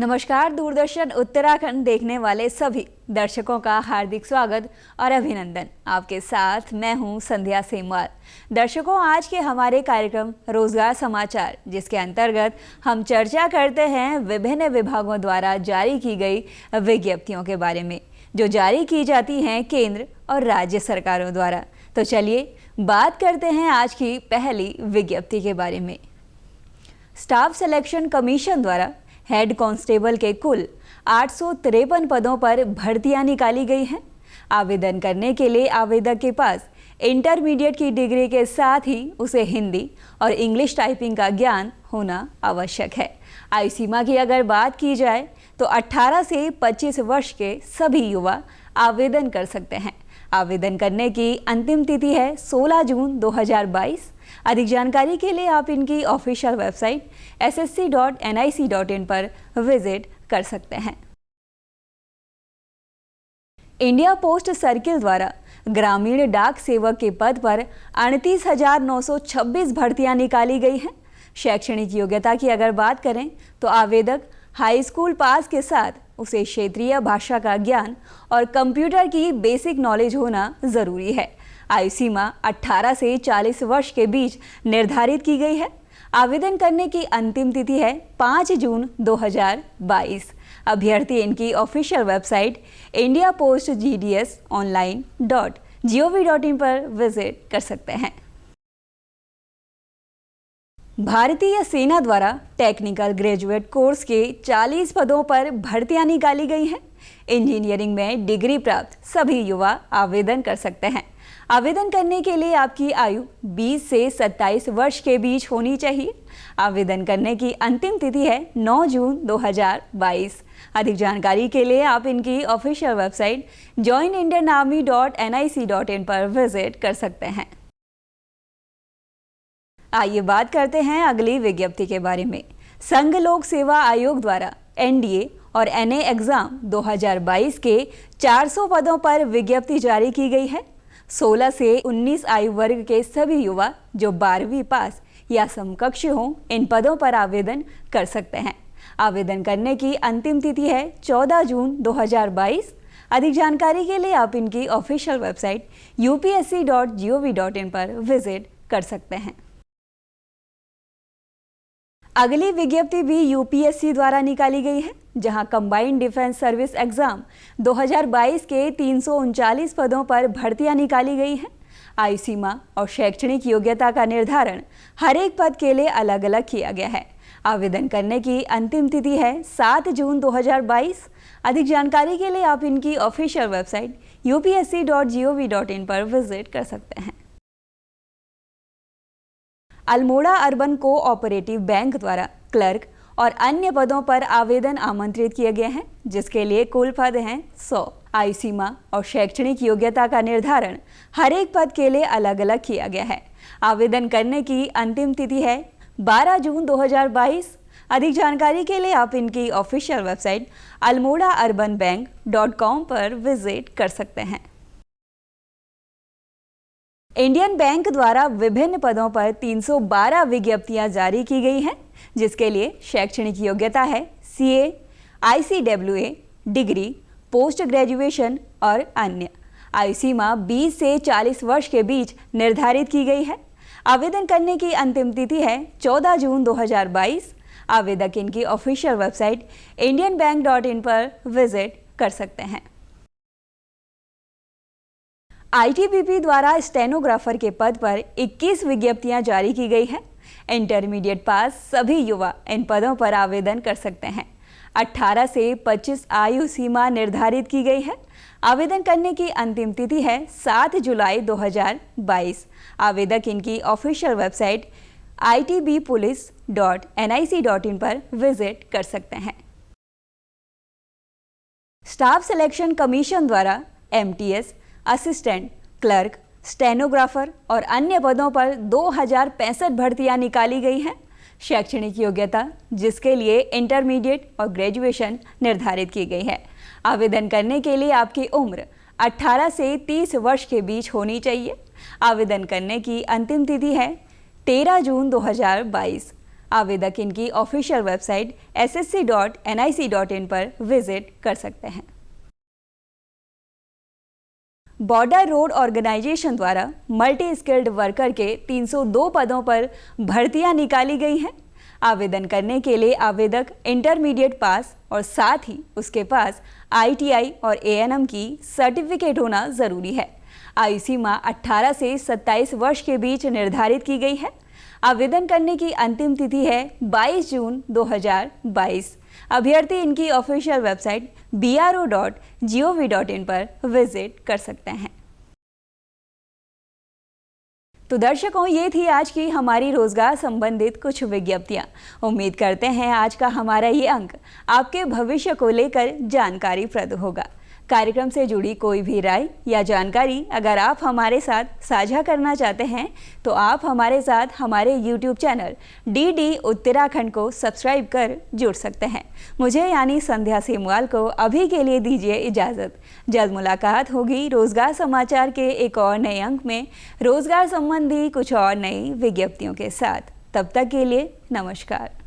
नमस्कार। दूरदर्शन उत्तराखंड देखने वाले सभी दर्शकों का हार्दिक स्वागत और अभिनंदन। आपके साथ मैं हूं संध्या सेमवाल। दर्शकों, आज के हमारे कार्यक्रम रोजगार समाचार, जिसके अंतर्गत हम चर्चा करते हैं विभिन्न विभागों द्वारा जारी की गई विज्ञप्तियों के बारे में, जो जारी की जाती हैं केंद्र और राज्य सरकारों द्वारा। तो चलिए बात करते हैं आज की पहली विज्ञप्ति के बारे में। स्टाफ सिलेक्शन कमीशन द्वारा हेड कांस्टेबल के कुल 853 पदों पर भर्तियां निकाली गई हैं। आवेदन करने के लिए आवेदक के पास इंटरमीडिएट की डिग्री के साथ ही उसे हिंदी और इंग्लिश टाइपिंग का ज्ञान होना आवश्यक है। आयु सीमा की अगर बात की जाए तो 18 से 25 वर्ष के सभी युवा आवेदन कर सकते हैं। आवेदन करने की अंतिम तिथि है 16 जून 2022। अधिक जानकारी के लिए आप इनकी ऑफिशियल वेबसाइट ssc.nic.in पर विजिट कर सकते हैं। इंडिया पोस्ट सर्किल द्वारा ग्रामीण डाक सेवक के पद पर 38,926 भर्तियां निकाली गई हैं। शैक्षणिक योग्यता की अगर बात करें तो आवेदक हाई स्कूल पास के साथ उसे क्षेत्रीय भाषा का ज्ञान और कंप्यूटर की बेसिक नॉलेज होना जरूरी है। आयु सीमा 18 से 40 वर्ष के बीच निर्धारित की गई है। आवेदन करने की अंतिम तिथि है 5 जून 2022। अभ्यर्थी इनकी ऑफिशियल वेबसाइट indiapostsgdsonline.gov.in पर विजिट कर सकते हैं। भारतीय सेना द्वारा टेक्निकल ग्रेजुएट कोर्स के 40 पदों पर भर्तियां निकाली गई हैं। इंजीनियरिंग में डिग्री प्राप्त सभी युवा आवेदन कर सकते हैं। आवेदन करने के लिए आपकी आयु 20 से 27 वर्ष के बीच होनी चाहिए। आवेदन करने की अंतिम तिथि है 9 जून 2022। अधिक जानकारी के लिए आप इनकी ऑफिशियल वेबसाइट joinindianarmy.nic.in पर विजिट कर सकते हैं। आइए बात करते हैं अगली विज्ञप्ति के बारे में। संघ लोक सेवा आयोग द्वारा NDA और NA एग्जाम 2022 के 400 पदों पर विज्ञप्ति जारी की गई है। 16 से 19 आयु वर्ग के सभी युवा जो 12वीं पास या समकक्ष हों, इन पदों पर आवेदन कर सकते हैं। आवेदन करने की अंतिम तिथि है 14 जून 2022। अधिक जानकारी के लिए आप इनकी ऑफिशियल वेबसाइट upsc.gov.in पर विजिट कर सकते हैं। अगली विज्ञप्ति भी यूपीएससी द्वारा निकाली गई है, जहां कंबाइंड डिफेंस सर्विस एग्जाम 2022 के 339 पदों पर भर्तियां निकाली गई हैं। आयु सीमा और शैक्षणिक योग्यता का निर्धारण हर एक पद के लिए अलग अलग किया गया है। आवेदन करने की अंतिम तिथि है 7 जून 2022। अधिक जानकारी के लिए आप इनकी ऑफिशियल वेबसाइट upsc.gov.in पर विजिट कर सकते हैं। अल्मोड़ा अर्बन कोऑपरेटिव बैंक द्वारा क्लर्क और अन्य पदों पर आवेदन आमंत्रित किए गए हैं, जिसके लिए कुल पद हैं 100। आयु सीमा और शैक्षणिक योग्यता का निर्धारण हर एक पद के लिए अलग अलग किया गया है। आवेदन करने की अंतिम तिथि है 12 जून 2022। अधिक जानकारी के लिए आप इनकी ऑफिशियल वेबसाइट almodaurbanbank.com पर विजिट कर सकते हैं। इंडियन बैंक द्वारा विभिन्न पदों पर 312 विज्ञप्तियां जारी की गई हैं, जिसके लिए शैक्षणिक योग्यता है CA, ICWA, degree, post graduation और अन्य। आयु सीमा 20 से 40 वर्ष के बीच निर्धारित की गई है। आवेदन करने की अंतिम तिथि है 14 जून 2022। आवेदक इनकी ऑफिशियल वेबसाइट indianbank.in पर विजिट कर सकते हैं। ITBP द्वारा स्टेनोग्राफर के पद पर 21 विज्ञप्तियां जारी की गई है। इंटरमीडिएट पास सभी युवा इन पदों पर आवेदन कर सकते हैं। 18 से 25 आयु सीमा निर्धारित की गई है। आवेदन करने की अंतिम तिथि है 7 जुलाई 2022। आवेदक इनकी ऑफिशियल वेबसाइट itbpolice.nic.in पर विजिट कर सकते हैं। स्टाफ सिलेक्शन कमीशन द्वारा MTS, असिस्टेंट, क्लर्क, स्टेनोग्राफर और अन्य पदों पर 2065 भर्तियां निकाली गई हैं। शैक्षणिक योग्यता, जिसके लिए इंटरमीडिएट और ग्रेजुएशन निर्धारित की गई है। आवेदन करने के लिए आपकी उम्र 18 से 30 वर्ष के बीच होनी चाहिए। आवेदन करने की अंतिम तिथि है 13 जून 2022। आवेदक इनकी ऑफिशियल वेबसाइट ssc.nic.in पर विजिट कर सकते हैं। बॉर्डर रोड ऑर्गेनाइजेशन द्वारा मल्टी स्किल्ड वर्कर के 302 पदों पर भर्तियां निकाली गई हैं। आवेदन करने के लिए आवेदक इंटरमीडिएट पास और साथ ही उसके पास ITI और ANM की सर्टिफिकेट होना ज़रूरी है। आयु सीमा 18 से 27 वर्ष के बीच निर्धारित की गई है। आवेदन करने की अंतिम तिथि है 22 जून 2022। अभ्यर्थी इनकी ऑफिशियल वेबसाइट bro.gov.in पर विजिट कर सकते हैं। तो दर्शकों, ये थी आज की हमारी रोजगार संबंधित कुछ विज्ञप्तियां। उम्मीद करते हैं आज का हमारा ये अंक आपके भविष्य को लेकर जानकारीप्रद होगा। कार्यक्रम से जुड़ी कोई भी राय या जानकारी अगर आप हमारे साथ साझा करना चाहते हैं तो आप हमारे साथ हमारे YouTube चैनल DD उत्तराखंड को सब्सक्राइब कर जुड़ सकते हैं। मुझे यानी संध्या सेमवाल को अभी के लिए दीजिए इजाज़त। जल्द मुलाकात होगी रोजगार समाचार के एक और नए अंक में रोजगार संबंधी कुछ और नई विज्ञप्तियों के साथ। तब तक के लिए नमस्कार।